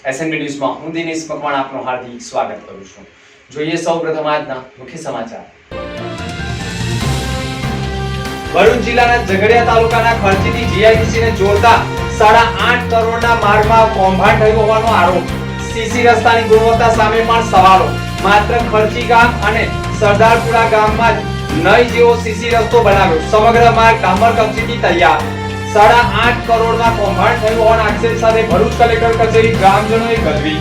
એસએનબી ન્યૂઝમાં હું દિનેશ મકવાણા આપનું હાર્દિક સ્વાગત કરું છું। જોઈએ સૌપ્રથમ આજના મુખ્ય સમાચાર। ભરૂચ જિલ્લાના ઝઘડિયા તાલુકાના ખર્ચીથી જીઆઈડીસીને જોડતા 8.5 કરોડના માર્ગમાં કૌભાંડ થયું હોવાનો આરોપ। સીસી રસ્તાની ગુણવત્તા સામે પણ સવાલો। માત્ર ખર્ચી ગામ અને સરદારપુરા ગામમાં જ નઈ જેવો સીસી રસ્તો બનાવ્યો। સમગ્ર માર્ગ ડામર કપચીથી તૈયાર। 8.5 કરોડમાં કૌભાંડ થયું હોવાના આક્ષેપ સાથે ભરૂચ કલેક્ટર કચેરી ગ્રામજનોએ ગજવી।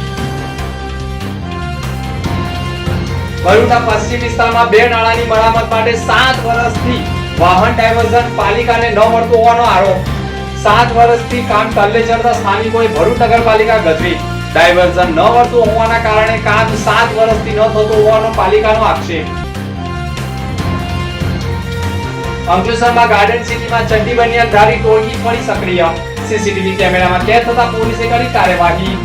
ભરૂચના પશ્ચિમ વિસ્તારમાં 2 નાળાની મરામત માટે 7 વર્ષથી વાહન ડાયવર્ઝન પાલિકાને ન મળતું હોવાનો આરોપ। 7 વર્ષથી કામ ટલ્લે ચડતા સ્થાનિકોએ ભરૂચ નગરપાલિકા ગજવી। ડાયવર્ઝન ન મળતું હોવાના કારણે કામ 7 વર્ષથી ન થતું હોવાનો પાલિકાનો આક્ષેપ। અંકલેશ્વરમાં ગાર્ડન સિટીમાં ચડ્ડી બનિયાધારી ટોળકી ફરી સક્રિય। સીસીટીવી કેમેરામાં કેદ થતા પોલીસે કરી કાર્યવાહી।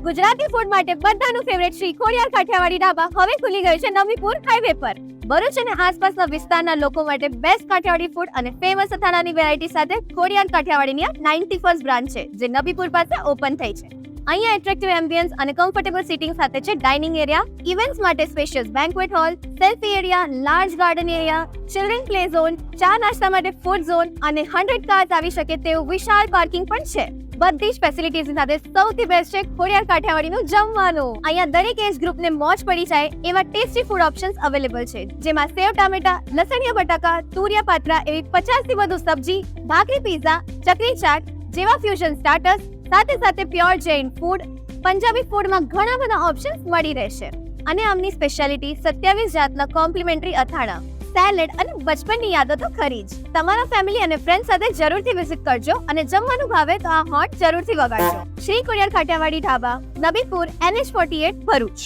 ગુજરાતી ફૂડ માટે બધાનું ફેવરેટ શ્રી ખોડિયાર કાઠિયાવાડી ઢાબા હવે ખુલી ગયું છે નવીપુર હાઈવે પર। ભરૂચ અને આસપાસના વિસ્તારના લોકો માટે બેસ્ટ કાઠિયાવાડી ફૂડ અને ફેમસ અથાણાની વેરાયટી સાથે ખોડિયાર કાઠિયાવાડીની 91st બ્રાન્ચ છે જે નવીપુર પાસે ઓપન થઈ છે। અહીંયા એટ્રેક્ટિવ એમ્બિયન્સ અને કમ્ફર્ટેબલ સીટિંગ સાથે છે ડાઇનિંગ એરિયા, ઇવેન્ટ્સ માટે spacious banquet hall, selfie area, large garden area, children play zone, ચા નાસ્તા માટે ફૂડ ઝોન અને 100 કાર્સ આવી શકે તેવું વિશાળ પાર્કિંગ પણ છે। બધી જ ફેસિલિટીઝ સાથે સૌથી બેસ્ટ છે ખોડિયાર કાઠિયાવાડીનું જમવાનું। અહીંયા દરેક એજ ગ્રુપને મોજ પડી જાય એવા ટેસ્ટી ફૂડ ઓપ્શન્સ અવેલેબલ છે જેમાં સેવ ટામેટા, લસણિયા બટાકા, તુરિયા પાત્રા એવી 50 થી વધુ સબ્જી, ભાખરી પીઝા, ચકરી ચાટ જેવા ફ્યુઝન સ્ટાર્ટર્સ સાથે પ્યોર જૈન ફૂડ, પંજાબી ફૂડમાં ઘણા બધા ઓપ્શન્સ મળી રહેશે। અને આમની સ્પેશિયાલિટી 27 જાતના કોમ્પ્લિમેન્ટરી અથાણા, સેલેડ અને બચપનની યાદો તો ખરી જ। તમારા ફેમિલી અને ફ્રેન્ડ સાથે જરૂરથી વિઝિટ કરજો અને જમવાનું ભાવે તો આ હોટ જરૂરથી વગાડજો। શ્રી ખોડિયાર કાઠિયાવાડી ढाबा, नबीपुर, NH48, भरूच।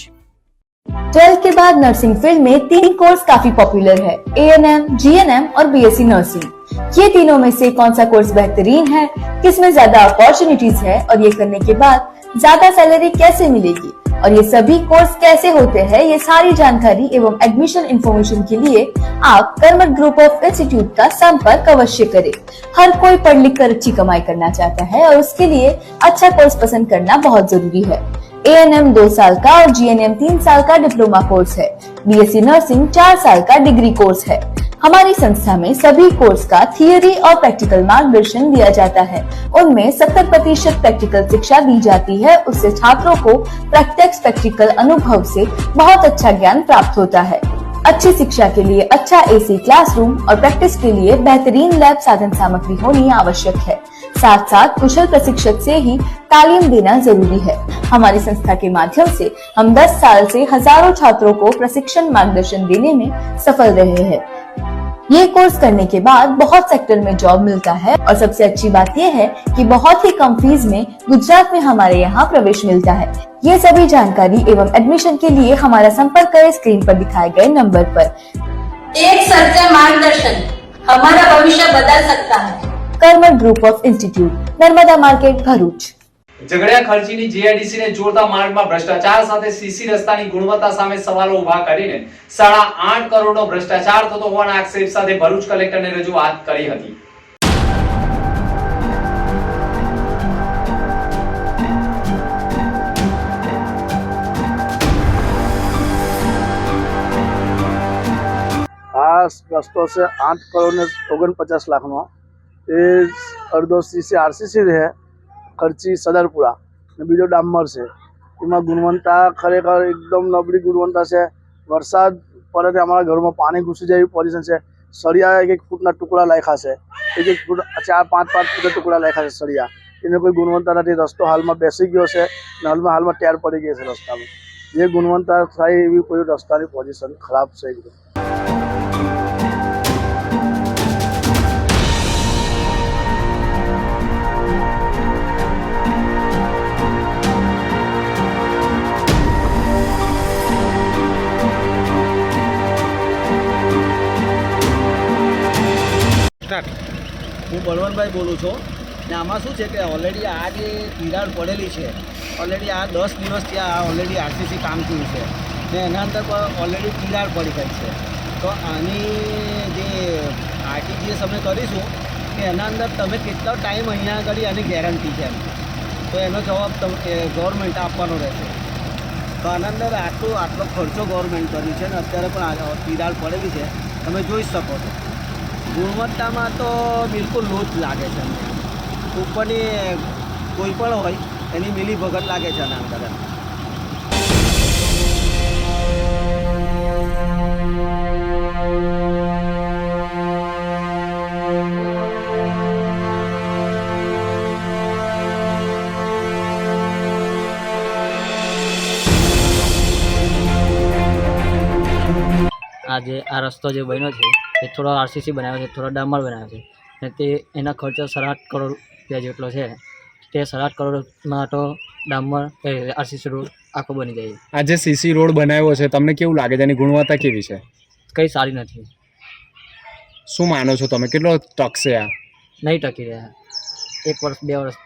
12 के बाद नर्सिंग फील्ड में 3 कोर्स काफी पॉपुलर है, ANM, GNM और BSc नर्सिंग। ये तीनों में से कौन सा कोर्स बेहतरीन है, किसमें ज्यादा अपॉर्चुनिटीज है और ये करने के बाद ज्यादा सैलरी कैसे मिलेगी और ये सभी कोर्स कैसे होते हैं, ये सारी जानकारी एवं एडमिशन इन्फॉर्मेशन के लिए आप कर्मठ ग्रुप ऑफ इंस्टीट्यूट का संपर्क अवश्य करें। हर कोई पढ़ लिख कर अच्छी कमाई करना चाहता है और उसके लिए अच्छा कोर्स पसंद करना बहुत जरूरी है। ANM 2 साल का और GNM 3 साल का डिप्लोमा कोर्स है। BSc नर्सिंग 4 साल का डिग्री कोर्स है। हमारी संस्था में सभी कोर्स का थियरी और प्रैक्टिकल मार्गदर्शन दिया जाता है। उनमें 70% प्रैक्टिकल शिक्षा दी जाती है। उससे छात्रों को प्रत्यक्ष प्रैक्टिकल अनुभव से बहुत अच्छा ज्ञान प्राप्त होता है। अच्छी शिक्षा के लिए अच्छा AC क्लासरूम और प्रैक्टिस के लिए बेहतरीन लैब साधन सामग्री होनी आवश्यक है। साथ साथ कुशल प्रशिक्षक से ही तालीम देना जरूरी है। हमारी संस्था के माध्यम से हम 10 साल से हजारों छात्रों को प्रशिक्षण मार्गदर्शन देने में सफल रहे हैं। ये कोर्स करने के बाद बहुत सेक्टर में जॉब मिलता है और सबसे अच्छी बात यह है कि बहुत ही कम फीस में गुजरात में हमारे यहाँ प्रवेश मिलता है। ये सभी जानकारी एवं एडमिशन के लिए हमारा संपर्क करें स्क्रीन पर दिखाए गए नंबर पर। एक सच्चा मार्गदर्शन हमारा भविष्य बदल सकता है। कर्मठ group of institute, Narmada market, Bharuch. Jhagadia ખર્ચીની જીઆઈડીસીને જોડતા માર્ગમાં ભ્રષ્ટાચાર સાથે સીસી રસ્તાની ગુણવત્તા સામે સવાલો ઉભા કરીને 8.5 કરોડનો ભ્રષ્ટાચાર થતો હોવાના આક્ષેપ સાથે ભરૂચ કલેક્ટરને રજૂઆત કરી હતી। આ રસ્તો છે 8 કરોડ ને 49 લાખનો। એ અડધો સીસી RCC છે, ખર્ચી સદરપુરા ને બીજો ડામર છે। એમાં ગુણવત્તા ખરેખર એકદમ નબળી ગુણવત્તા છે। વરસાદ પડે તો અમારા ઘરમાં પાણી ઘૂસી જાય એવી પોઝિશન છે। સળિયા 1 ફૂટના ટુકડા લાખ્યા છે, 1 ફૂટ 4-5 ફૂટના ટુકડા લાખ્યા છે સળિયા। એને કોઈ ગુણવત્તા નથી। રસ્તો હાલમાં બેસી ગયો છે ને હાલમાં ટેર પડી ગઈ છે રસ્તામાં। જે ગુણવત્તા થાય એવી કોઈ રસ્તાની પોઝિશન ખરાબ છે એકદમ। स्टार्ट। હું બળવંતભાઈ બોલું છું ને આમાં શું છે કે ઓલરેડી આ જે તિરાડ પડેલી છે ઓલરેડી આ 10 દિવસથી આ ઓલરેડી આરસીસી કામ થયું છે ને એના અંદર ઓલરેડી તિરાડ પડી ગઈ છે. તો આની જે આરટીજીએસ અમે કરીશું કે એના અંદર તમે કેટલો ટાઈમ અહીંયા આગળ આની ગેરંટી છે તો એનો જવાબ ગવર્મેન્ટ આપવાનો રહેશે. તો આના અંદર આટલો ખર્ચો ગવર્મેન્ટ કર્યો છે ને અત્યારે પણ આ તિરાડ પડેલી છે તમે જોઈ શકો છો. ગુણવત્તામાં તો બિલકુલ લો જ લાગે છે અમને. ઉપરની કોઈ પણ હોય એની મિલીભગત લાગે છે આના અંદર. આ રસ્તો જે બન્યો છે એ થોડો આરસીસી બનાવ્યો છે, થોડો ડામર બનાવ્યો છે અને તે એના ખર્ચો 7-8 કરોડ રૂપિયા જેટલો છે. તે 7-8 કરોડમાં તો ડામર આરસીસી રોડ આખો બની જાય. આ જે સીસી રોડ બનાવ્યો છે તમને કેવું લાગે છે? એની ગુણવત્તા કેવી છે? કંઈ સારી નથી. શું માનો છો તમે, કેટલો ટકશે આ? નહીં ટકી રહ્યા. 1 વર્ષ 2 વર્ષ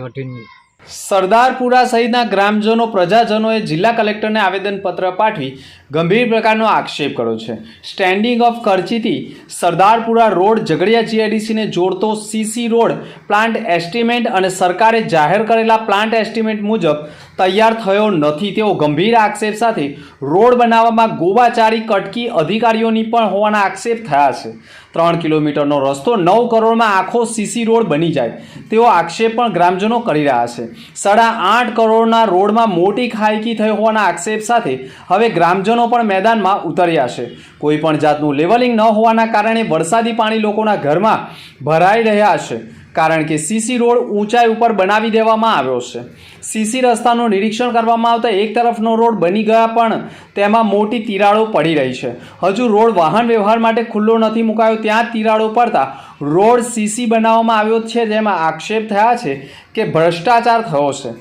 વધીને. સરદારપુરા સહિતના ગ્રામજનો પ્રજાજનોએ જિલ્લા કલેક્ટરને આવેદનપત્ર પાઠવી ગંભીર પ્રકારનો આક્ષેપ કર્યો છે. સ્ટેન્ડિંગ ઓફ ખર્ચીથી સરદારપુરા રોડ ઝઘડિયા જીઆઈડીસીને જોડતો સીસી રોડ પ્લાન્ટ એસ્ટિમેટ અને સરકારે જાહેર કરેલા પ્લાન્ટ એસ્ટિમેટ મુજબ તૈયાર થયો નથી તેવો ગંભીર આક્ષેપ સાથે રોડ બનાવવામાં ગોબાચારી કટકી અધિકારીઓની પણ હોવાના આક્ષેપ થયા છે. 3 કિલોમીટરનો રસ્તો 9 કરોડમાં આખો સીસી રોડ બની જાય તેવો આક્ષેપ પણ ગ્રામજનો કરી રહ્યા છે. 8.5 કરોડના રોડમાં મોટી ખાયકી થઈ હોવાના આક્ષેપ સાથે હવે ગ્રામજનો પણ મેદાનમાં ઉતર્યા છે. કોઈ પણ જાતનું લેવલિંગ ન હોવાના કારણે વરસાદી પાણી લોકોના ઘરમાં ભરાઈ રહ્યા છે, કારણ કે સીસી રોડ ઊંચાઈ ઉપર બનાવી દેવામાં આવ્યો છે. સીસી રસ્તાનું નિરીક્ષણ કરવામાં આવતા એક તરફનો રોડ બની ગયા પણ તેમાં મોટી તિરાડો પડી રહી છે. હજુ રોડ વાહન વ્યવહાર માટે ખુલ્લો નથી મુકાયો ત્યાં તિરાડો પડતા રોડ સીસી બનાવવામાં આવ્યો છે, જેમાં આક્ષેપ થયા છે કે ભ્રષ્ટાચાર થયો છે.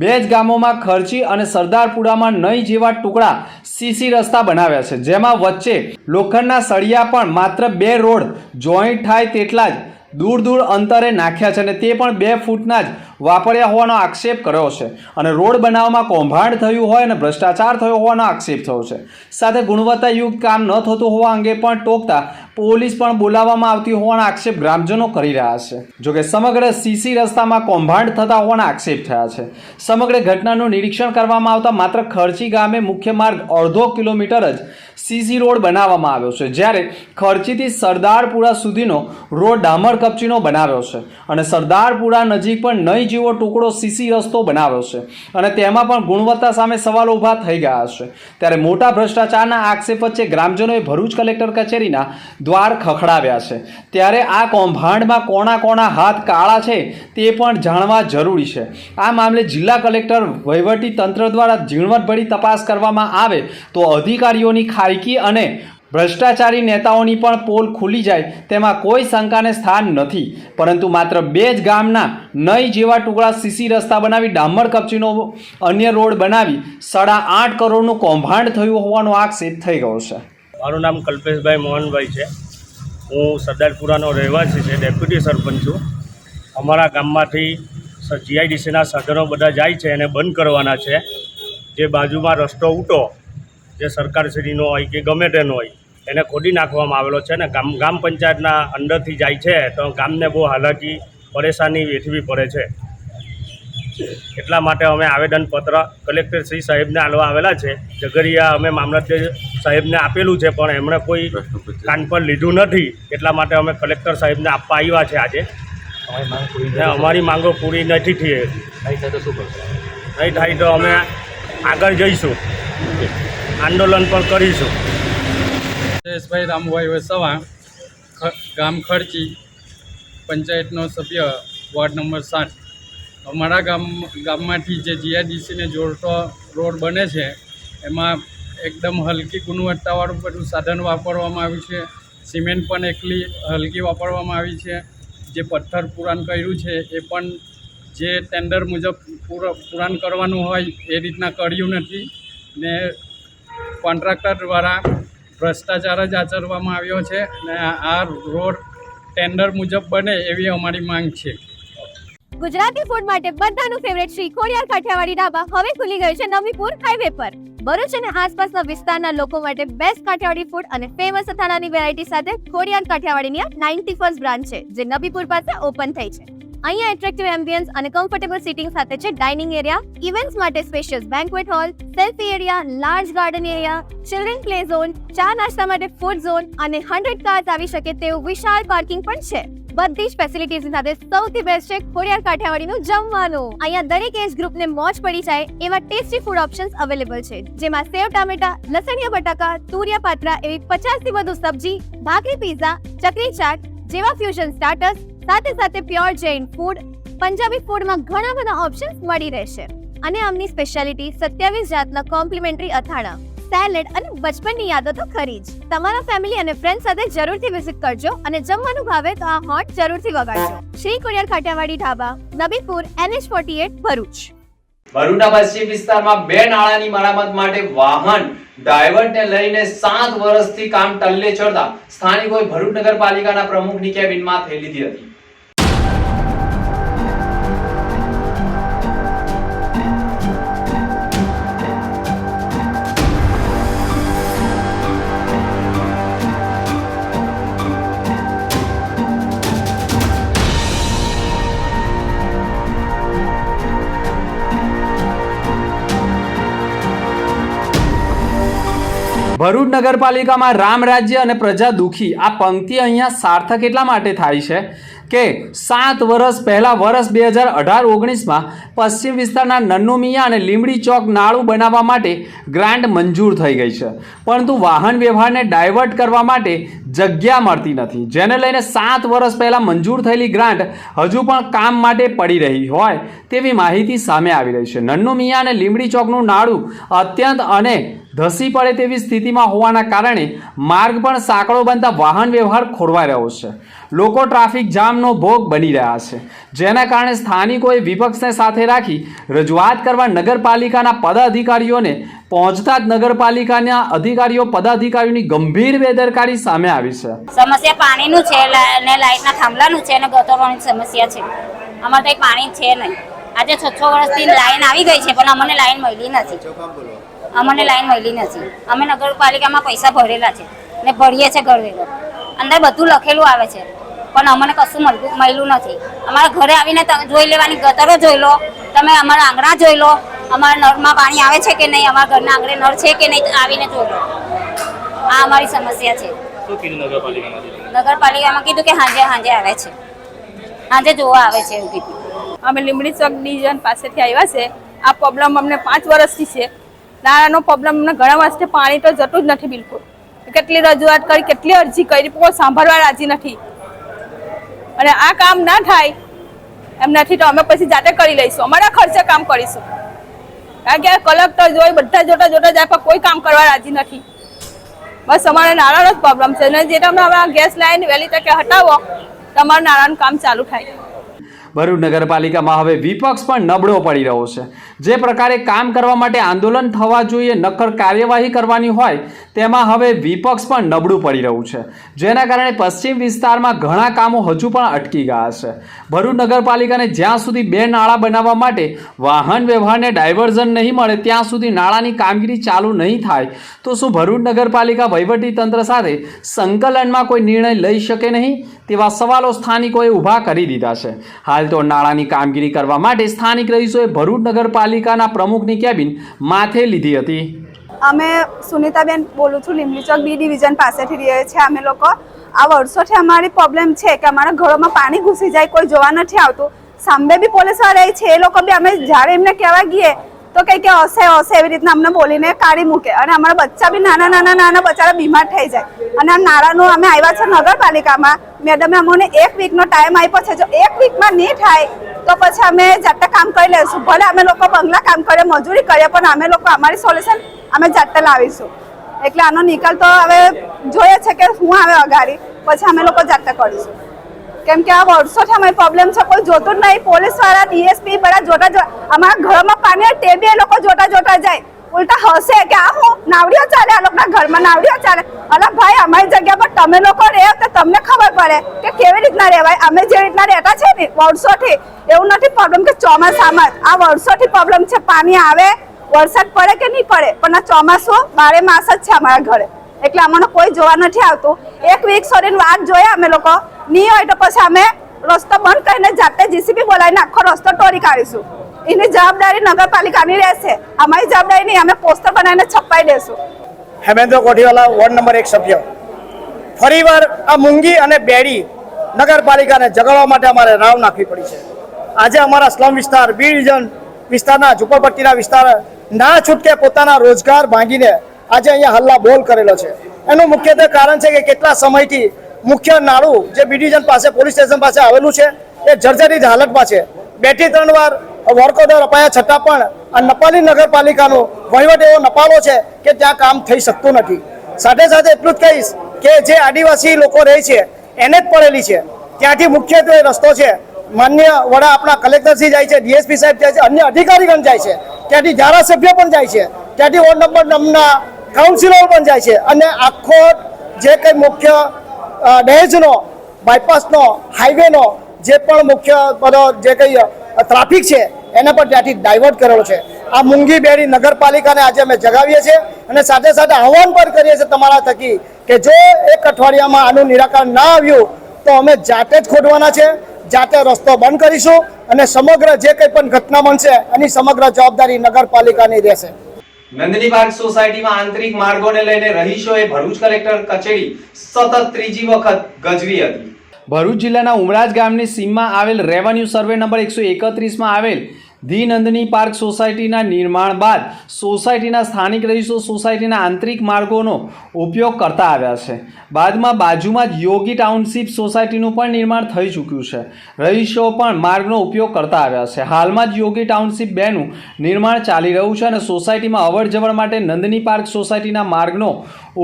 2 જ ગામોમાં ખર્ચી અને સરદારપુરામાં નહીં જેવા ટુકડા સીસી રસ્તા બનાવ્યા છે, જેમાં વચ્ચે લોખંડના સળિયા પણ માત્ર 2 રોડ જોઈન્ટ થાય તેટલા જ દૂર અંતરે નાખ્યા છે અને તે પણ 2 ફૂટના જ વાપર્યા હોવાનો આક્ષેપ કર્યો છે. અને રોડ બનાવવામાં કૌભાંડ થયું હોય અને ભ્રષ્ટાચાર થયો હોવાનો આક્ષેપ થયો છે. સાથે ગુણવત્તાયુક્ત કામ ન થતું હોવા અંગે પણ ટોકતા પોલીસ પણ બોલાવવામાં આવતી હોવાના આક્ષેપ ગ્રામજનો કરી રહ્યા છે. જોકે સમગ્ર સીસી રસ્તામાં કૌભાંડ થતા હોવાના આક્ષેપ થયા છે. સમગ્ર ઘટનાનું નિરીક્ષણ કરવામાં આવતા માત્ર ખર્ચી ગામે મુખ્ય માર્ગ 1.5 કિલોમીટર જ સીસી રોડ બનાવવામાં આવ્યો છે, જ્યારે ખર્ચીથી સરદારપુરા સુધીનો રોડ ડામર કપચીનો બનાવ્યો છે અને સરદારપુરા નજીક પણ નહીં જેવો ટુકડો સીસી રસ્તો બનાવ્યો છે અને તેમાં પણ ગુણવત્તા સામે સવાલો ઊભા થઈ ગયા છે. ત્યારે મોટા ભ્રષ્ટાચારના આક્ષેપ વચ્ચે ગ્રામજનોએ ભરૂચ કલેક્ટર કચેરીના દ્વાર ખખડાવ્યા છે. ત્યારે આ કૌભાંડમાં કોના હાથ કાળા છે તે પણ જાણવા જરૂરી છે. આ મામલે જિલ્લા કલેક્ટર વહીવટી તંત્ર દ્વારા ઝીણવટભરી તપાસ કરવામાં આવે તો અધિકારીઓની ખાયકી અને ભ્રષ્ટાચારી નેતાઓની પણ પોલ ખુલી જાય તેમાં કોઈ શંકાને સ્થાન નથી. પરંતુ માત્ર 2 જ ગામના નહીં જેવા ટુકડા સીસી રસ્તા બનાવી ડામર કપચીનો અન્ય રોડ બનાવી 8.5 કરોડનું કૌભાંડ થયું હોવાનો આક્ષેપ થઈ ગયો છે. મારું નામ કલ્પેશભાઈ મોહનભાઈ છે. હું સરદારપુરાનો રહેવાસી છે, ડેપ્યુટી સરપંચ છું. અમારા ગામમાંથી જીઆઈડીસીના સાધનો બધા જાય છે એને બંધ કરવાના છે. જે બાજુમાં રસ્તો ઉટો જે સરકારશ્રીનો હોય કે ગમે તેનો હોય એને ખોદી નાખવામાં આવેલો છે ને ગામ પંચાયતના અંદરથી જાય છે તો ગામને બહુ હાલાકી પરેશાની વેઠવી પડે છે. એટલા માટે અમે આવેદનપત્ર કલેક્ટર શ્રી સાહેબને આલવા આવેલા છે. ઝઘડિયા અમે મામલતદાર સાહેબને આપેલું છે પણ એમણે કોઈ કાન પર લીધું નથી. એટલા માટે અમે કલેક્ટર સાહેબને આપવા આવ્યા છે આજે. અમારી માંગો પૂરી નથી થઈ. નહીં થાય તો અમે આગળ જઈશું, આંદોલન પણ કરીશું. જયેશભાઈ રામભાઈ વસાવા, ગામ ખર્ચી, પંચાયતનો સભ્ય, વોર્ડ નંબર 7. અમારા ગામમાંથી જે જીઆઈડીસીને જોડતો રોડ બને છે એમાં એકદમ હલકી ગુણવત્તાવાળું બધું સાધન વાપરવામાં આવ્યું છે. સિમેન્ટ પણ એકલી હલકી વાપરવામાં આવી છે. જે પથ્થર પુરાણ કર્યું છે એ પણ જે ટેન્ડર મુજબ પુરાણ કરવાનું હોય એ રીતના કર્યું નથી ને કોન્ટ્રાક્ટર દ્વારા ભ્રષ્ટાચાર જ આચરવામાં આવ્યો છે અને આ રોડ ટેન્ડર મુજબ બને એવી અમારી માંગ છે. ગુજરાતી ફૂડ માટે બધાનું ફેવરેટ શ્રી ખોડિયાર કાઠિયાવાડી ઢાબા હવે ખુલી ગયું છે નવીપુર હાઈવે પર. ભરૂચ અને આસપાસના વિસ્તારના લોકો માટે બેસ્ટ કાઠિયાવાડી ફૂડ અને ફેમસ અથાણાની વેરાયટી સાથે ખોડિયાર કાઠિયાવાડીની 91st બ્રાન્ચ છે, જે નવીપુર પાસે ઓપન થઈ છે. અહીંયા એટ્રેક્ટિવ એમ્બિયન્સ અને કમ્ફર્ટેબલ સીટિંગ સાથે છે ડાઇનિંગ એરિયા, ઇવેન્ટ્સ માટે spacious banquet hall, selfie area, large garden area, children play zone, ચા નાસ્તા માટે ફૂડ ઝોન અને 100 કાર્સ આવી શકે તેવું વિશાળ પાર્કિંગ પણ છે. બધી જ ફેસિલિટીઝ સાથે સૌથી બેસ્ટ છે ખોડિયાર કાઠિયાવાડીનું જમવાનું. અહીંયા દરેક એજ ગ્રુપને મોજ પડી જાય એવા ટેસ્ટી ફૂડ ઓપ્શન્સ અવેલેબલ છે, જેમાં સેવ ટામેટા, લસણિયા બટાકા, તુરિયા પાત્રા એવી 50 થી વધુ સબ્જી, ભાખરી પીઝા, ચકરી ચાટ જેવા ફ્યુઝન સ્ટાર્ટર્સ સાથે પ્યોર જૈન ફૂડ, પંજાબી ફૂડમાં ઘણા બધા ઓપ્શન્સ મળી રહેશે. અને આમની સ્પેશિયાલિટી 27 જાતના કોમ્પ્લિમેન્ટરી અથાણા, સેલેડ અને બચપનની યાદો તો ખરી જ. તમારા ફેમિલી અને ફ્રેન્ડ સાથે જરૂરથી વિઝિટ કરજો અને જમવાનું ભાવે તો આ હોટ જરૂરથી વગાડજો. શ્રી ખોડિયાર કાઠિયાવાડી ઢાબા, નબીપુર, NH48, ભરૂચ. ભરૂચના પશ્ચિમ વિસ્તારમાં બે નાળાની મરામત માટે વાહન ડાયવર્ટને લઈને 7 વર્ષથી કામ ટલ્લે ચડતા સ્થાનિકોએ ભરૂચ નગરપાલિકાના પ્રમુખની કેબિનમાં થઈ લીધી હતી. ભરૂચ નગરપાલિકામાં રામ રાજ્ય અને પ્રજા દુખી આ પંક્તિ અહીંયા સાર્થક એટલા માટે થાય છે કે 7 વર્ષ પહેલા વર્ષ 2018-19માં પશ્ચિમ વિસ્તારના નન્નુ મિયા અને લીમડી ચોક નાળું બનાવવા માટે ગ્રાન્ટ મંજૂર થઈ ગઈ છે, પરંતુ વાહન વ્યવહારને ડાયવર્ટ કરવા માટે જગ્યા મળતી નથી, જેને લઈને 7 વર્ષ પહેલા મંજૂર થયેલી ગ્રાન્ટ હજુ પણ કામ માટે પડી રહી હોય તેવી માહિતી સામે આવી રહી છે. નન્નુ મિયા અને લીમડી ચોકનું નાળું અત્યંત અને ધસી પડે તેવી સ્થિતિમાં હોવાના કારણે માર્ગ પણ સાંકડો બનતા વાહન વ્યવહાર ખોરવાઈ રહ્યો છે. લોકો ટ્રાફિક જામનો ભોગ બની રહ્યા છે, જેના કારણે સ્થાનિકોએ વિપક્ષને સાથે રાખી રજૂઆત કરવા નગરપાલિકાના પદાધિકારીઓને પહોંચતા જ નગરપાલિકાના અધિકારીઓ પદાધિકારીઓની ગંભીર બેદરકારી સામે આવી છે. સમસ્યા પાણીનું છે અને લાઇટના થાંભલાનું છે અને ગટરોની સમસ્યા છે. અમારે તો પાણી છે નહીં. આજે 6 વર્ષથી લાઈન આવી ગઈ છે, પણ અમને લાઈન મળી નથી. અમે નગરપાલિકામાં પૈસા ભરેલા છે ને ભરીએ છીએ ઘરવેરો, અંદર બધું લખેલું આવે છે, પણ અમને કશું મળ્યું નથી. અમારા ઘરે આવીને તમે જોઈ લેવાની, ગટરો જોઈ લો, તમે અમારા આંગણા જોઈ લો, અમારા નળમાં પાણી આવે છે કે નહીં, અમારા ઘરના આંગણે નળ છે કે નહીં, આવીને જોઈ લો. આ અમારી સમસ્યા છે. નગરપાલિકામાં કીધું કે સાંજે આવે છે, સાંજે જોવા આવે છે એવું કીધું. અમે લીમડી ચોક ડિવિઝન પાસેથી આવ્યા છે. આ પ્રોબ્લેમ અમને 5 વર્ષથી છે. નાણાંનો પ્રોબ્લેમ અમને ઘણા વર્ષથી, પાણી તો જતું જ નથી બિલકુલ. કેટલી રજૂઆત કરી, કેટલી અરજી કરી, કોઈ સાંભળવા રાજી નથી. અને આ કામ ના થાય એમ નથી તો અમે પછી જાતે કરી લઈશું, અમારા ખર્ચે કામ કરીશું. કારણ કે કલેક્ટર જોઈ બધા જોતા જાય પણ કોઈ કામ કરવા રાજી નથી. બસ અમારે નાણાંનો જ પ્રોબ્લેમ છે. અને જે તમે હવે ગેસ લાઈન વહેલી તકે હટાવો તમારું નાણાંનું કામ ચાલુ થાય. ભરૂચ નગરપાલિકામાં હવે વિપક્ષ પણ નબળો પડી રહ્યો છે. જે પ્રકારે કામ કરવા માટે આંદોલન થવા જોઈએ, નક્કર કાર્યવાહી કરવાની હોય, તેમાં હવે વિપક્ષ પણ નબળું પડી રહ્યું છે, જેના કારણે પશ્ચિમ વિસ્તારમાં ઘણા કામો હજુ પણ અટકી ગયા છે. ભરૂચ નગરપાલિકાને જ્યાં સુધી 2 નાળા બનાવવા માટે વાહન વ્યવહારને ડાયવર્ઝન નહીં મળે ત્યાં સુધી નાળાની કામગીરી ચાલુ નહીં થાય તો શું ભરૂચ નગરપાલિકા વહીવટી તંત્ર સાથે સંકલનમાં કોઈ નિર્ણય લઈ શકે નહીં તેવા સવાલો સ્થાનિકોએ ઊભા કરી દીધા છે. હાલ તો નાળાની કામગીરી કરવા માટે સ્થાનિક રહીશોએ ભરૂચ નગરપાલિકાના પ્રમુખની કેબિન માથે લીધી હતી. અમે સુનિતાબેન બોલું છું, લીમડી ચોક બી ડિવિઝન પાસેથી રહીએ છીએ. અમે લોકો આ વર્ષોથી અમારી પ્રોબ્લેમ છે કે અમારા ઘરોમાં પાણી ઘૂસી જાય, કોઈ જોવા નથી આવતું. સાંભે બી પોલીસવાળા છે, એ લોકો બી અમે જ્યારે એમને કહેવા ગઈએ તો કંઈ કે હશે એવી રીતના અમને બોલીને કાઢી મૂકે. અને અમારા બચ્ચા બી નાના બચારા બીમાર થઈ જાય. અને આ નાળાનું અમે આવ્યા છે નગરપાલિકામાં, મેડમે અમને 1 વીકનો ટાઈમ આપ્યો છે. જો 1 વીકમાં નહીં થાય તો પછી અમે જાતે કામ કરી લઈશું. ભલે અમે લોકો બંગલા કામ કરીએ, મજૂરી કરીએ, પણ અમે લોકો અમારી સોલ્યુશન અમે જાતે લાવીશું. એટલે આનો નિકાલ તો હવે જોઈએ છે કે હું આવે અગાડી પછી અમે લોકો જાતે કરીશું. કેમ કે આ વર્ષોથી અમારી પ્રોબ્લેમ છે, કોઈ જોતું જ નહીં. પોલીસવાળા, DSP બધા જોતા અમારા ઘરમાં પાણી તે બી એ લોકો જોતા જાય. ઉલટા હસે કે આ હું નાવડીઓ ચાલે, આ લોકોના ઘરમાં નાવડીઓ ચાલે. અલા ભાઈ, અમારી જગ્યા પર તમે લોકો રહે તો તમને ખબર પડે કે કેવી રીતના રહેવાય. અમે જે રીતના રહેતા છે ને વર્ષોથી, એવું નથી પ્રોબ્લેમ કે ચોમાસામાં જ, આ વર્ષોથી પ્રોબ્લેમ છે. પાણી આવે, વરસાદ પડે કે નહીં પડે, પણ આ ચોમાસું 12 માસ જ છે અમારા ઘરે, એટલે અમને કોઈ જોવા નથી આવતું. એક વીક સુધીની વાત જોઈએ અમે લોકો, નહીં હોય તો પછી અમે રસ્તો બંધ કરીને જાતે જીસીબી બોલાવીને આખો રસ્તો તોડી કાઢીશું. એની જવાબદારી નગરપાલિકાની રહેશે, અમારી જવાબદારી નહીં. અમે પોસ્ટર બનાવીને છપાઈ દેશું. હેમેન્દ્ર કોઠીવાલા, વોર્ડ નંબર 1 સભ્ય. ફરીવાર આ મૂંગી અને બેડી નગરપાલિકાને જગાડવા માટે અમારે રાવ નાખવી પડી છે. આજે અમારા સ્લમ વિસ્તાર, બી ડિવિઝન વિસ્તારના ઝુંપડપટ્ટીના વિસ્તાર ના છૂટકે પોતાના રોજગાર ભાંગીને આજે અહીંયા હલ્લા બોલ કરેલો છે. એનું મુખ્યત્વે કારણ છે કે કેટલા સમયથી મુખ્ય નાળું જે બી ડિવિઝન પાસે પોલીસ સ્ટેશન પાસે આવેલું છે એ જર્જરિત હાલતમાં છે. 2 થી 3 વાર વર્ક ઓર્ડર અપાયા છતાં પણ આ નપાલી નગરપાલિકાનો વહીવટ એવો નપાલો છે કે ત્યાં કામ થઈ શકતું નથી. સાથે સાથે એટલું જ કહીશ કે જે આદિવાસી લોકો રહે છે એને જ પડેલી છે. ત્યાંથી મુખ્યત્વે રસ્તો છે, માન્ય વડા આપણા કલેક્ટરશ્રી જાય છે, ડીએસપી સાહેબ જાય છે, અન્ય અધિકારીગણ જાય છે, ત્યાંથી ધારાસભ્ય પણ જાય છે, ત્યાંથી વોર્ડ નંબરના કાઉન્સિલર પણ જાય છે, અને આખો જે કંઈ મુખ્ય દહેજનો, બાયપાસનો, હાઈવેનો જે પણ મુખ્ય બધો જે કંઈ ટ્રાફિક છે એને પણ ત્યાંથી ડાયવર્ટ કરેલો છે. આ મૂંગી બેડી નગરપાલિકાને આજે અમે જગાવીએ છીએ અને સાથે સાથે આહવાન પણ કરીએ છીએ તમારા થકી કે જો 1 અઠવાડિયામાં આનું નિરાકરણ ના આવ્યું તો અમે જાતે જ ખોદવાના છે, જાતે રસ્તો બંધ કરીશું અને સમગ્ર જે કંઈ પણ ઘટના બનશે એની સમગ્ર જવાબદારી નગરપાલિકાની રહેશે. નંદની પાર્ક સોસાયટીમાં આંતરિક માર્ગોને લઈને રહીશોએ ભરૂચ કલેક્ટર કચેરી સતત 3જી વખત ગજવી હતી. ભરૂચ જિલ્લાના ઉમરાજ ગામની સીમમાં આવેલ રેવન્યુ સર્વે નંબર 131માં આવેલ ધી નંદની પાર્ક સોસાયટીના નિર્માણ બાદ સોસાયટીના સ્થાનિક રહીશો સોસાયટીના આંતરિક માર્ગોનો ઉપયોગ કરતા આવ્યા છે. બાદમાં બાજુમાં જ યોગી ટાઉનશીપ સોસાયટીનું પણ નિર્માણ થઈ ચૂક્યું છે. રહીશો પણ માર્ગનો ઉપયોગ કરતા આવ્યા છે. હાલમાં જ યોગી ટાઉનશીપ 2નું નિર્માણ ચાલી રહ્યું છે અને સોસાયટીમાં અવરજવર માટે નંદની પાર્ક સોસાયટીના માર્ગનો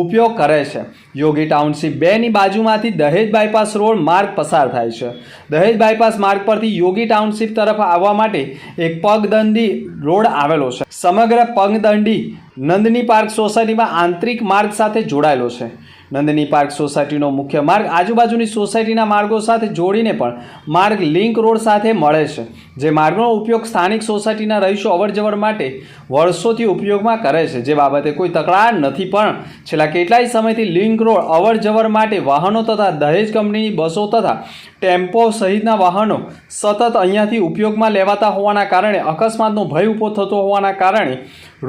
ઉપયોગ કરે છે. યોગી ટાઉનશીપ 2ની બાજુમાંથી દહેજ બાયપાસ રોડ માર્ગ પસાર થાય છે. દહેજ બાયપાસ માર્ગ પરથી યોગી ટાઉનશીપ તરફ આવવા માટે એક પગદંડી રોડ આવેલો છે. સમગ્ર પગદંડી નંદની પાર્ક સોસાયટીમાં આંતરિક માર્ગ સાથે જોડાયેલો છે. નંદની પાર્ક સોસાયટીનો મુખ્ય માર્ગ આજુબાજુની સોસાયટીના માર્ગો સાથે જોડીને પણ માર્ગ લિંક રોડ સાથે મળે છે. જે માર્ગનો ઉપયોગ સ્થાનિક સોસાયટીના રહીશો અવરજવર માટે વર્ષોથી ઉપયોગમાં કરે છે. જે બાબતે કોઈ તકરાર નથી, પણ છેલ્લા કેટલાય સમયથી લિંક રોડ અવરજવર માટે વાહનો તથા દહેજ કંપનીની બસો તથા ટેમ્પો સહિતના વાહનો સતત અહીંયાથી ઉપયોગમાં લેવાતા હોવાના કારણે અકસ્માતનો ભય ઊભો થતો હોવાના કારણે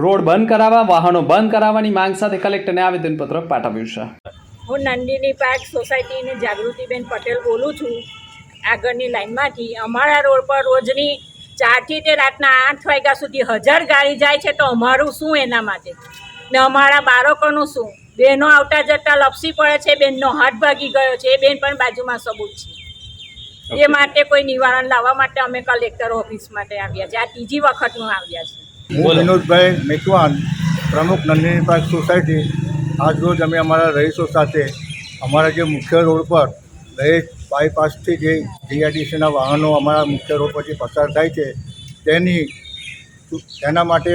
રોડ બંધ કરાવવા, વાહનો બંધ કરાવવાની માંગ સાથે કલેક્ટરને આવેદનપત્ર પાઠવ્યું છે. હું નંદિની પાર્ક સોસાયટીની જાગૃતિબેન પટેલ બોલું છું, આગળની લાઈનમાંથી. અમારા રોડ પર રોજની 4 થી તે રાતના 8 વાગ્યા સુધી 1000 ગાડી જાય છે, તો અમારું શું એના માટે? ને અમારા બાળકોનું શું? બહેનો આવતા જતા લપસી પડે છે, બેનનો હાથ ભાગી ગયો છે, એ બેન પણ બાજુમાં સબૂત છે. એ માટે કોઈ નિવારણ લાવવા માટે અમે કલેક્ટર ઓફિસ માટે આવ્યા છે. આ 3જી વખતનું આવ્યા છે. હું વિનોદભાઈ મેકવાન, પ્રમુખ નંદિની પાર્ક સોસાયટી. આજરોજ અમે અમારા રહીશો સાથે અમારા જે મુખ્ય રોડ પર દહેજ બાયપાસથી જે જીઆઈડીસીના વાહનો અમારા મુખ્ય રોડ પરથી પસાર થાય છે તેના માટે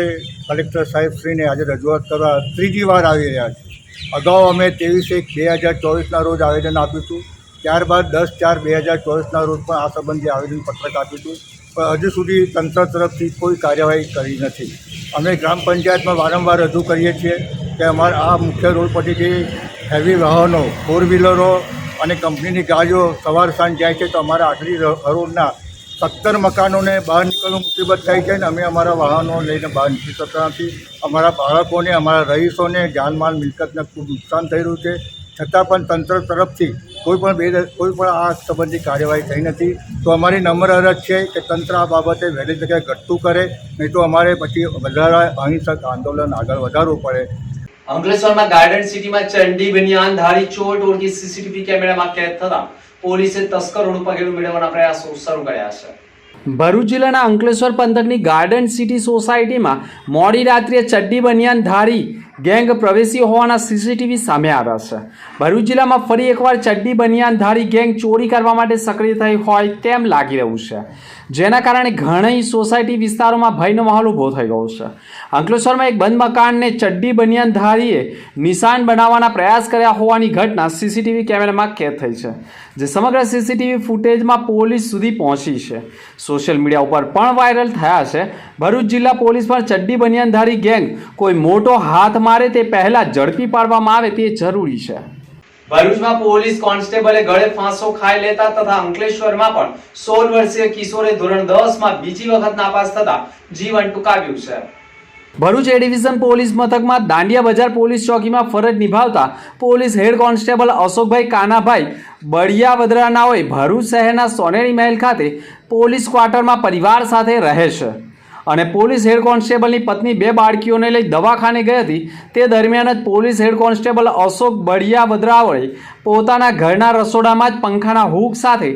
કલેક્ટર સાહેબશ્રીને આજે રજૂઆત કરવા 3જી વાર આવી રહ્યા છે. અગાઉ અમે 23/1/2024ના રોજ આવેદન આપ્યું હતું, ત્યારબાદ 10/4/2024ના રોજ પણ આ સંબંધે આવેદનપત્રક આપ્યું હતું, પણ હજુ સુધી તંત્ર તરફથી કોઈ કાર્યવાહી કરી નથી. અમે ગ્રામ પંચાયતમાં વારંવાર રજૂ કરીએ છીએ કે અમારા આ મુખ્ય રોડ પરથી જે હેવી વાહનો, 4 વ્હીલરો અને કંપનીની ગાડીઓ સવાર સાંજ જાય છે, તો અમારા આટલી રોડના 17 મકાનોને બહાર નીકળવું મુસીબત થાય છે અને અમે અમારા વાહનો લઈને બહાર નીકળી શકતા નથી. અમારા બાળકોને, અમારા રહીશોને જાનમાલ મિલકતને ખૂબ નુકસાન થઈ રહ્યું છે, છતાં પણ તંત્ર તરફથી કોઈ પણ આ સંબંધી કાર્યવાહી થઈ નથી. તો અમારી નમ્ર અરજ છે કે તંત્ર આ બાબતે વહેલી તકે ઘટતું કરે, નહીં તો અમારે પછી વધારે અહિંસક આંદોલન આગળ વધારવું પડે. અંકલેશ્વરમાં ગાર્ડન સિટીમાં ચંડી બનિયાનધારી ચોર ટોળકી સીસીટીવી કેમેરામાં કેદ થતા પોલીસે તસ્કરોનું પગેરું મેળવવાના પ્રયાસો શરૂ કર્યા છે. ભરૂચ જિલ્લાના અંકલેશ્વર પંથકની ગાર્ડન સિટી સોસાયટીમાં મોડી રાત્રે ચડ્ડી બનિયાનધારી ગેંગ પ્રવેશી હોવાના સીસીટીવી સામે આવ્યા છે. ભરૂચ જિલ્લામાં ફરી એકવાર ચડ્ડી બનિયાનધારી ગેંગ ચોરી કરવા માટે સક્રિય થઈ હોય તેમ લાગી રહ્યું છે, જેના કારણે ઘણી સોસાયટી વિસ્તારોમાં ભયનો માહોલ ઊભો થઈ ગયો છે. અંકલેશ્વરમાં એક બંધ મકાનને ચડ્ડી બનિયાનધારીએ નિશાન બનાવવાના પ્રયાસ કર્યા હોવાની ઘટના સીસીટીવી કેમેરામાં કેદ થઈ છે, જે સમગ્ર સીસીટીવી ફૂટેજમાં પોલીસ સુધી પહોંચી છે. સોશિયલ મીડિયા ઉપર પણ વાયરલ થયા છે. ભરૂચ જિલ્લા પોલીસ પર ચડ્ડી બનિયાનધારી ગેંગ કોઈ મોટો હાથ મારે તે પહેલા ઝડપી પાડવામાં આવે તે જરૂરી છે. ભરૂચમાં પોલીસ કોન્સ્ટેબલે ગળે ફાંસો ખાઈ લેતા તથા અંકલેશ્વરમાં પણ 16 વર્ષીય કિશોરે ધોરણ 10 માં બીજી વખત નાપાસ થતા જીવન ટૂંકાવ્યું છે. ભરૂચ એ ડિવિઝન પોલીસ મથકમાં દાંડિયા બજાર પોલીસ ચોકીમાં ફરજ નિભાવતા પોલીસ હેડ કોન્સ્ટેબલ અશોકભાઈ કાનાભાઈ બળિયાવદરાનાઓએ ભરૂચ શહેરના સોનેરી મહેલ ખાતે પોલીસ ક્વાર્ટરમાં પરિવાર સાથે રહે છે અને પોલીસ હેડ કોન્સ્ટેબલની પત્ની 2 બાળકીઓને લઈ દવાખાને ગઈ હતી. તે દરમિયાન જ પોલીસ હેડ કોન્સ્ટેબલ અશોક બળિયાવદરાઓએ પોતાના ઘરના રસોડામાં જ પંખાના હૂક સાથે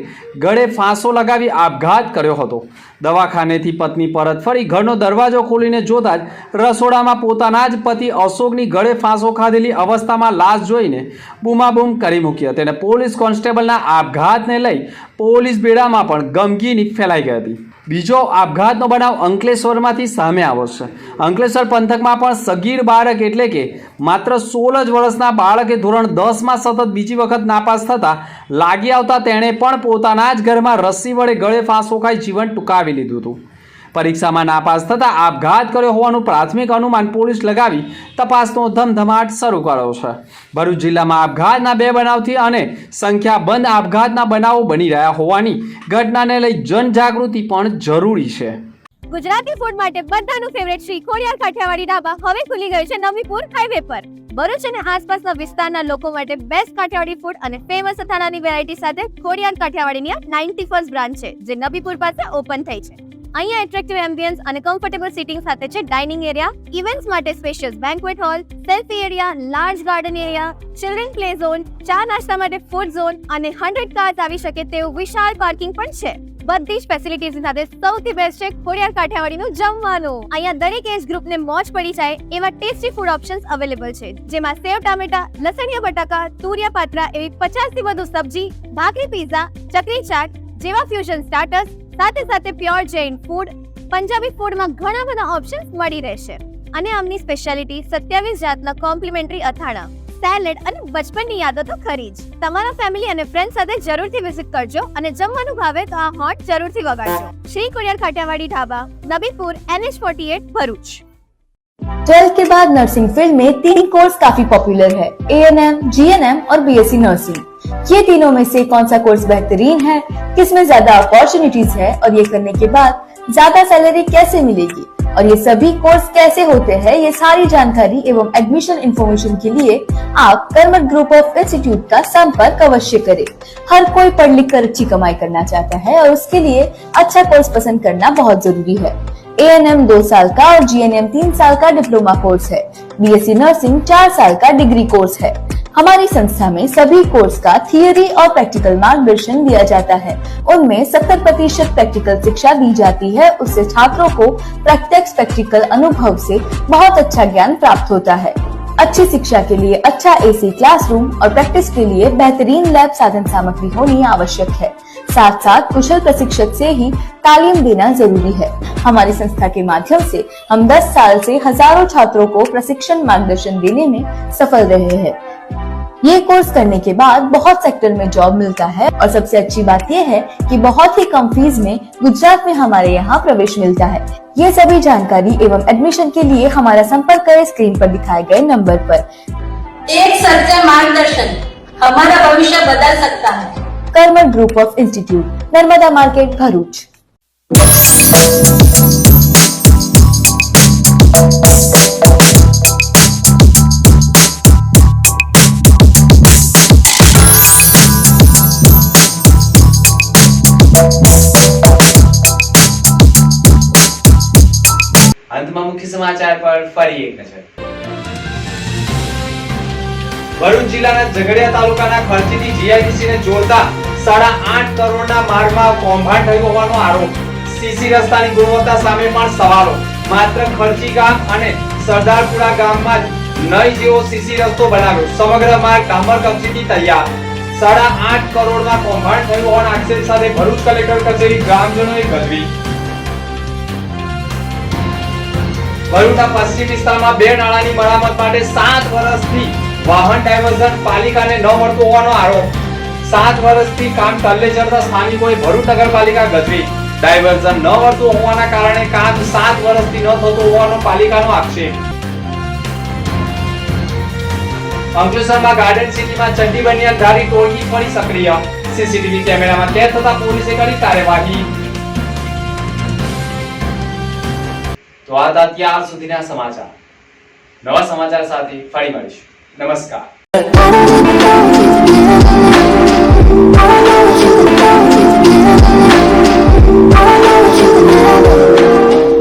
ગળે ફાંસો લગાવી આપઘાત કર્યો હતો. દવાખાનેથી પત્ની પરત ફરી ઘરનો દરવાજો ખોલીને જોતા જ રસોડામાં પોતાના જ પતિ અશોકની ગળે ફાંસો ખાધેલી અવસ્થામાં લાશ જોઈને બૂમાબૂમ કરી મૂકી હતી અને પોલીસ કોન્સ્ટેબલના આપઘાતને લઈ પોલીસ બેડામાં પણ ગમગીની ફેલાઈ ગઈ હતી. બીજો આપઘાતનો બનાવ અંકલેશ્વરમાંથી સામે આવ્યો છે. અંકલેશ્વર પંથકમાં પણ સગીર બાળક એટલે કે માત્ર 16 જ વર્ષના બાળકે ધોરણ 10માં સતત બીજી વખત નાપાસ થતા લાગી આવતા તેણે પણ પોતાના જ ઘરમાં રસ્સી વડે ગળે ફાંસો ખાઈ જીવન ટૂંકાવી લીધું હતું. પરીક્ષામાં નાપાસ થતા આપઘાત કર્યો હોવાનું પ્રાથમિક અનુમાન પોલીસ લગાવી તપાસનો ધમધમાટ શરૂ કર્યો છે. ભરૂચ જિલ્લામાં આપઘાતના 2 બનાવથી અને સંખ્યાબંધ આપઘાતના બનાવો બની રહ્યા હોવાની ઘટનાને લઈ જનજાગૃતિ પણ જરૂરી છે. ગુજરાતી ફૂડ માટે બધાનું ફેવરેટ શ્રી ખોડિયાર કાઠિયાવાડી ઢાબા હવે ખુલી ગયું છે નવીપુર હાઈવે પર. ભરૂચ અને આસપાસના વિસ્તારના લોકો માટે બેસ્ટ કાઠિયાવાડી ફૂડ અને ફેમસ અથાણાની વેરાયટી સાથે ખોડિયાર કાઠિયાવાડીની 91st બ્રાન્ચ છે, જે નવીપુર પાસે ઓપન થઈ છે. અહીંયા એટ્રેક્ટિવ એમ્બિયન્સ અને કમ્ફર્ટેબલ સીટિંગ સાથે છે ડાઇનિંગ એરિયા, ઇવેન્ટ્સ માટે spacious banquet hall, selfie area, large garden area, children play zone, ચા નાસ્તા માટે ફૂડ ઝોન અને 100 કાર્સ આવી શકે તેવું વિશાળ પાર્કિંગ પણ છે. બધી જ ફેસિલિટીઝ સાથે સૌથી બેસ્ટ છે ખોડિયાર કાઠિયાવાડીનું જમવાનું. અહીંયા દરેક એજ ગ્રુપને મોજ પડી જાય એવા ટેસ્ટી ફૂડ ઓપ્શન્સ અવેલેબલ છે, જેમાં સેવ ટામેટા, લસણિયા બટાકા, તુરિયા પાત્રા એવી 50 થી વધુ સબ્જી, ભાખરી પીઝા, ચકરી ચાટ જેવા ફ્યુઝન સ્ટાર્ટર્સ સાથે સાથે પ્યોર જૈન ફૂડ, પંજાબી ફૂડમાં ઘણા બધા ઓપ્શન્સ મળી રહેશે. અને આમની સ્પેશિયાલિટી 27 જાતના કોમ્પ્લિમેન્ટરી અથાણા, સેલેડ અને બચપનની યાદો તો ખરી જ. તમારા ફેમિલી અને ફ્રેન્ડ સાથે જરૂરથી વિઝિટ કરજો અને જમવાનું ભાવે તો આ હોટ જરૂરથી વગાડજો. શ્રી ખોડિયાર કાઠિયાવાડી ઢાબા, નબીપુર, NH48, ભરૂચ. 12th के बाद नर्सिंग फील्ड में 3 कोर्स काफी पॉपुलर है, A&M, GNM और BSc नर्सिंग. ये तीनों में से कौन सा कोर्स बेहतरीन है, किसमें ज्यादा अपॉर्चुनिटीज है और ये करने के बाद ज्यादा सैलरी कैसे मिलेगी और ये सभी कोर्स कैसे होते हैं, ये सारी जानकारी एवं एडमिशन इन्फॉर्मेशन के लिए आप कर्मठ ग्रुप ऑफ इंस्टीट्यूट का संपर्क अवश्य करें. हर कोई पढ़ लिख कर अच्छी कमाई करना चाहता है और उसके लिए अच्छा कोर्स पसंद करना बहुत जरूरी है. A&M 2 साल का और GNM 3 साल का डिप्लोमा कोर्स है. BSc नर्सिंग 4 साल का डिग्री कोर्स है. हमारी संस्था में सभी कोर्स का थियरी और प्रैक्टिकल मार्गदर्शन दिया जाता है. उनमें 70% प्रैक्टिकल शिक्षा दी जाती है. उससे छात्रों को प्रत्यक्ष प्रैक्टिकल अनुभव से बहुत अच्छा ज्ञान प्राप्त होता है. अच्छी शिक्षा के लिए अच्छा AC क्लासरूम और प्रैक्टिस के लिए बेहतरीन लैब साधन सामग्री होनी आवश्यक है. साथ साथ कुशल प्रशिक्षक से ही तालीम देना जरूरी है. हमारी संस्था के माध्यम से हम 10 साल से हजारों छात्रों को प्रशिक्षण मार्गदर्शन देने में सफल रहे हैं. ये कोर्स करने के बाद बहुत सेक्टर में जॉब मिलता है और सबसे अच्छी बात यह है कि बहुत ही कम फीस में गुजरात में हमारे यहाँ प्रवेश मिलता है. ये सभी जानकारी एवं एडमिशन के लिए हमारा संपर्क करें स्क्रीन पर दिखाए गए नंबर पर. एक सच्चा मार्गदर्शन हमारा भविष्य बदल सकता है. कर्मठ group of institute, Narmada market, Bharuch. અંતમાં મુખ્ય સમાચાર પર ફરી એક નજર. ભરૂચ જિલ્લાના ઝઘડિયા તાલુકાના ખર્ચીથી GIDC ને જોડતા 8.5 કરોડના માર્ગમાં કૌભાંડ થયું હોવાનો આરોપ. સીસી રસ્તાની ગુણવત્તા સામે પણ સવાલો. માત્ર ખર્ચી ગામ અને સરદારપુરા ગામમાં નઈ જેવો સીસી રસ્તો બનાવ્યો, સમગ્ર માર્ગ ડામર કપચીથી તૈયાર. 8.5 કરોડમાં કૌભાંડ થયું હોવાના આક્ષેપ સાથે ભરૂચ કલેક્ટર કચેરી ગ્રામજનોએ ગજવી. ભરૂચના પશ્ચિમ વિસ્તારમાં 2 નાળાની મરામત માટે 7 વર્ષથી વાહન ડાયવર્ઝન પાલિકાને ન મળતું હોવાનો આરોપ. 7 વર્ષથી કામ ટલ્લે ચડતા સ્થાનિકોએ ભરૂચ નગરપાલિકા ગજવી. ડાયવર્ઝન ન મળતું હોવાના કારણે કામ 7 વર્ષથી ન થતું હોવાનો પાલિકાનો આક્ષેપ. અંકલેશ્વરમાં ગાર્ડન સિટીમાં ચડ્ડી બનિયાનધારી ટોળકી ફરી સક્રિય. સીસીટીવી કેમેરામાં કેદ થતા પોલીસે કરી કાર્યવાહી. તો આ હતા ત્યાર સુધીના સમાચાર. નવા સમાચાર સાથે ફરી મળીશું. નમસ્કાર.